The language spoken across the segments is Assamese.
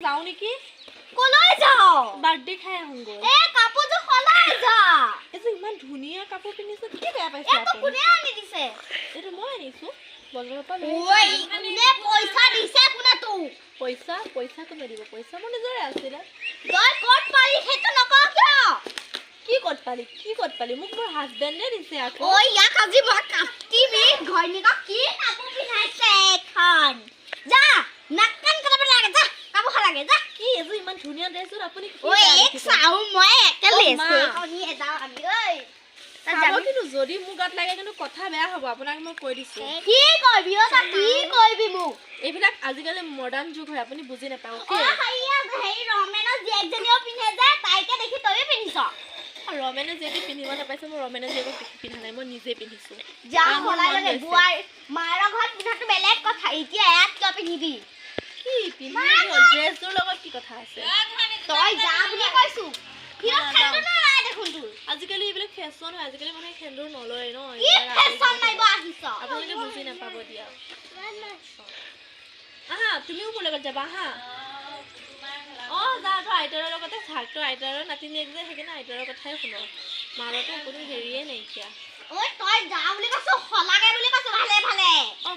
যাও নেকি কলৈ যাও বাৰ্থডে খাই আহোঁগৈ কাপোৰটো সলাই যা এইটো ইমান ধুনীয়া কাপোৰ পিন্ধিছে কি বেয়া পাইছে এইটো কোনে আনি দিছে এইটো মই আনিছো বজাৰৰ পৰা ঐ কোনে পইচা দিছে কোনে তোক পইচা কোনে দিব পইচা মোৰ নিজৰে আছিলে তই ক'ত পালি সেইটো নকও কিয় কি ক'ত পালি মোক মোৰ হাজবেণ্ডে দিছে আকৌ ঐ ইয়াক আজি মই কাটিবি ঘৈণীকক কি কাপোৰ পিন্ধাইছে এখন যা নাকান কৰিব লাগে যা কাপোৰ লাগে যা কি এইটো ইমান ধুনীয়া ড্ৰেছত আপুনি কি ঐ এক চাও মই একেলে কণী এদাও আমি ঐ চাব কিন্তু যদি মোৰ গাত লাগে কিন্তু কথা বেয়া হ'ব আপোনাক মই কৈ দিছো কি কইবি ও তা কি কইবি মোক এইবিলাক আজিকালি মডাৰ্ণ যুগ হয় আপুনি বুজি নাপাও ও হাইয়া হেই ৰমেনৰ জেকজনীও পিন্ধে যে তাইকে দেখি তইও পিন্ধিছ ৰমেনে যেদি পিন্ধিব নাপাইছে মই ৰমেনে যেদি পিন্ধা নাই মই নিজে পিন্ধিছো যা হলাই লাগে বুৱাৰ মাৰ ঘৰত পিন্ধাটো বেলেগ কথা এতিয়া ইয়াত কিয় পিন্ধিবি কি পিন্ধিবি ড্ৰেছৰ লগত কি কথা আছে তই যা বুলি কৈছো কিয় খেলটো নাই দেখোন তোৰ আজিকালি এইবিলাক ফেশ্বন হয় আজিকালি মানুহে খেলবোৰ নলয় ন কি ফেশ্বন নাইব আহিছ আপোনালোকে বুজি নাপাব দিয়া আহা তুমিও মোৰ লগত যাবা আহা যা তো আইতাৰৰ লগতে থাক তো আইতাৰৰ নাতিনী এক যে সেইকাৰণে আইতাৰৰ কথাই শুনো মাৰতো কোনো হেৰিয়ে নাইকিয়া ঐ তই যা বুলি কৈছো হলাগে বুলি কৈছো ভালে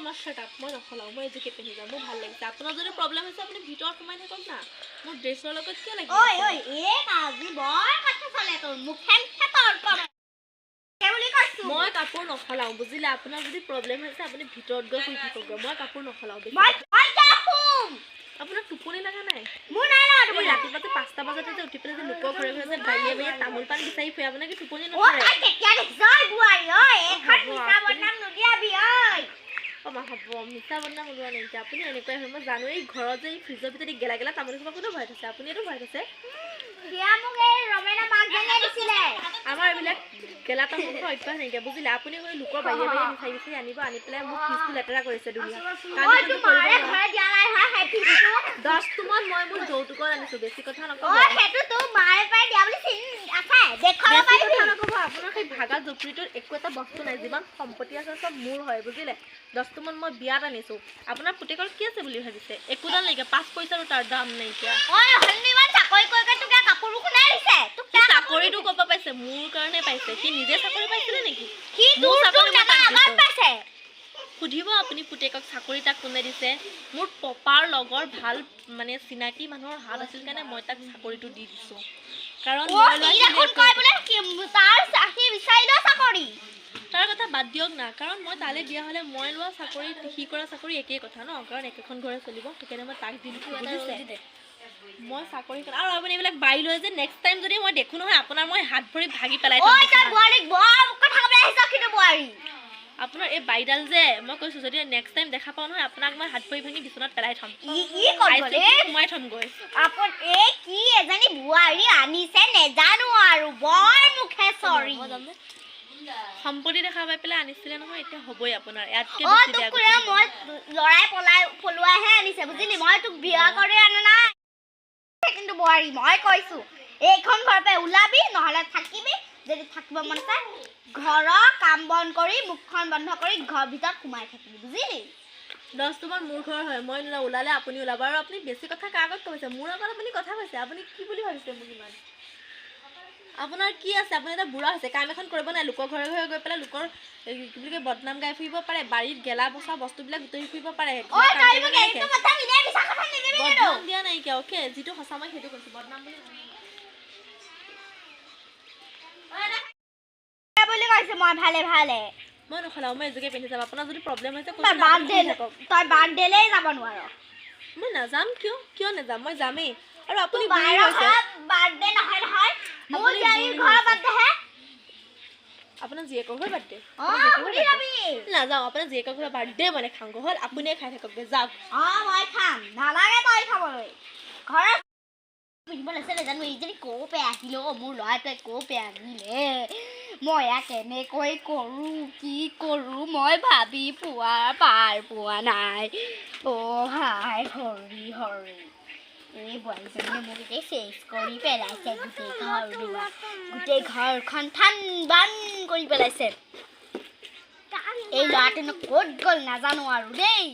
মই শাটাপ মই নখলাও মই এজুকে পিন্ধি যাম মোৰ ভাল লাগিছে আপোনাৰ যদি প্ৰব্লেম হৈছে আপুনি ভিতৰত সোমাই থাকক না মোৰ ড্ৰেছৰ লগত কি লাগিব ঐ এই কাজি বৰ কথা চলে তোৰ মুখেন খেতৰ কৰে বুলি কৈছো মই কাপোৰ নখলাও বুজিলে আপোনাৰ যদি প্ৰব্লেম হৈছে আপুনি ভিতৰত গৈ শুই থাকক মই কাপোৰ নখলাও মই যাম আপোনাৰ টোপনি লাগা নাই মোৰ নাই না তুমি ৰাতিপুৱাতে 5টা বজাতে যে উঠি পেলাই যে লোকৰ ঘৰে ঘৰে যে বাইয়ে তামোল পাণ বিচাৰি ফুৰে আপোনাক কি টোপনি নধৰে ঐ কেতিয়া জয় বুৱাই ঐ এখন মিছা বদনাম নদিয়াবি ঐ মা হ'ব মিছা বদনাম ওলোৱা নাই এতিয়া আপুনি এনেকুৱাই হয় মই জানো এই ঘৰত যে ফ্ৰিজৰ ভিতৰত গেলা গেলা তামোল খোপা কোনে ভৰাই থৈছে আপুনি এইটো ভৰাই থৈছে দিয়া মোক এই ৰমেনা মাকজনীয়ে দিছিলে আমাৰ এইবিলাক গেলা তামোল খোৱা অভ্যাস নাইকিয়া বুজিলে আপুনি গৈ লোকৰ বাইয়ে বিচাৰি বিচাৰি আনিব আনি পেলাই মোক ফ্ৰিজটো লেতেৰা কৰিছে দুনিয়া দহটোমান মই মোৰ যৌতুকত আনিছো বেছি কথা নক'ব আপোনাৰ সেই ভাগা জুপুৰিটোত একো এটা বস্তু নাই যিমান সম্পত্তি আছে চব মোৰ হয় বুজিলে 10টামান মই বিয়াত আনিছো আপোনাৰ পুতেকৰ কি আছে বুলি ভাবিছে একোডাল নাইকিয়া 5 পইচাৰো তাৰ দাম নাইকিয়া চাকৰিটো ক'ব পাইছে মোৰ কাৰণে পাইছে কি নিজে চাকৰি পাইছিলে নেকি সুধিব আপুনি পুতেকক চাকৰি তাক কোনে দিছে মোৰ পপাৰ লগৰ ভাল মানে চিনাকি মানুহৰ হাত আছিল কাৰণে মই তাক চাকৰিটো দি দিছো কাৰণ তাৰ কথা বাদ দিয়ক না কাৰণ মই তালে দিয়া হলে মই লোৱা চাকৰি সি কৰা চাকৰি একেই কথা ন কাৰণ একেখন ঘৰে চলিব সেইকাৰণে মই তাক দি দিছো বুজিছে মই চাকৰি কৰা আৰু আপুনি এইবিলাক বাই লৈ যে নেক্সট টাইম যদি মই দেখো নহয় আপোনাৰ মই হাত ভৰি ভাগি পেলাই আপোনাৰ এই বাইডাল যে মই কৈছো যদি নেক্সট টাইম দেখা পাও নহয় আপোনাক মই হাত ভৰি ভাঙি বিছনাত পেলাই থম সোমাই থম গৈ কি এজনী বুৱাৰী আনিছে নেজানো আৰু বৰ মুখে চৰি সম্পত্তি দেখা পাই পেলাই আনিছিলে নহয় এতিয়া হ'বই আপোনাৰ ইয়াতকে মই লৰাই পলুৱাইহে আনিছে বুজিলি মই তোক বিয়া কৰি আনা নাই কিন্তু বুৱাৰী মই কৈছো এইখন ঘৰৰ পৰা ওলাবি নহলে থাকিবি যদি থাকিব মন যায় ঘৰৰ কাম বন কৰি মুখখন বন্ধ কৰি ঘৰ ভিতৰত সোমাই থাকিবি বুজিলি 10টামান মোৰ ঘৰ হয় মই ওলালে আপুনি ওলাব আৰু আপুনি বেছি কথা কাৰ আগত কৈছে মোৰ আগত আপুনি কথা কৈছে আপুনি কি বুলি ভাবিছে মোক ইমান আপোনাৰ কি আছে আপুনি এটা বুঢ়া হৈছে কাম এখন কৰিব নাই লোকৰ ঘৰে ঘৰে গৈ পেলাই লোকৰ কি বুলি কয় বদনাম গাই ফুৰিব পাৰে বাৰীত গেলা বচা বস্তুবিলাক গুটৰি ফুৰিব পাৰে বদনাম দিয়া নাইকিয়া অ'কে যিটো সঁচা মই সেইটো কৈছো বদনাম বুলি কৈছে মই ভালে মই নখলাও মই এজুকে পিন্ধি যাম আপোনাৰ যদি প্ৰব্লেম হৈছে তই বাৰ্থডেলৈ যাব নোৱাৰ মই নাযাম কিয় নাযাম মই যামেই আৰু আপুনি বাৰ্থডে নহয় মোৰ জীয়াৰীৰ ঘৰৰ বাৰ্থডে হে আপোনাৰ জীয়েকৰ ঘৰ বাৰ্থডে নাযাওঁ আপোনাৰ জীয়েকৰ ঘৰৰ বাৰ্থডে মানে খাওঁ হ'ল আপুনিয়ে খাই থাকক যাওক মই খাম নালাগে তই খাবলৈ ঘৰত পিন্ধিব লৈছিলে জানো এইজনী ক'পে আহিলে মোৰ ল'ৰাটোৱে ক'পে আহিলে মই কেনেকৈ কৰোঁ কি কৰোঁ মই ভাবি পাৰ পোৱা নাই হাই হৰি এই বোৱাৰীজনীয়ে মোক এতিয়া চেচ কৰি পেলাইছে গোটেই ঘৰখন ঠান বান কৰি পেলাইছে এই ল'ৰাটোনো ক'ত গ'ল নাজানো আৰু দেই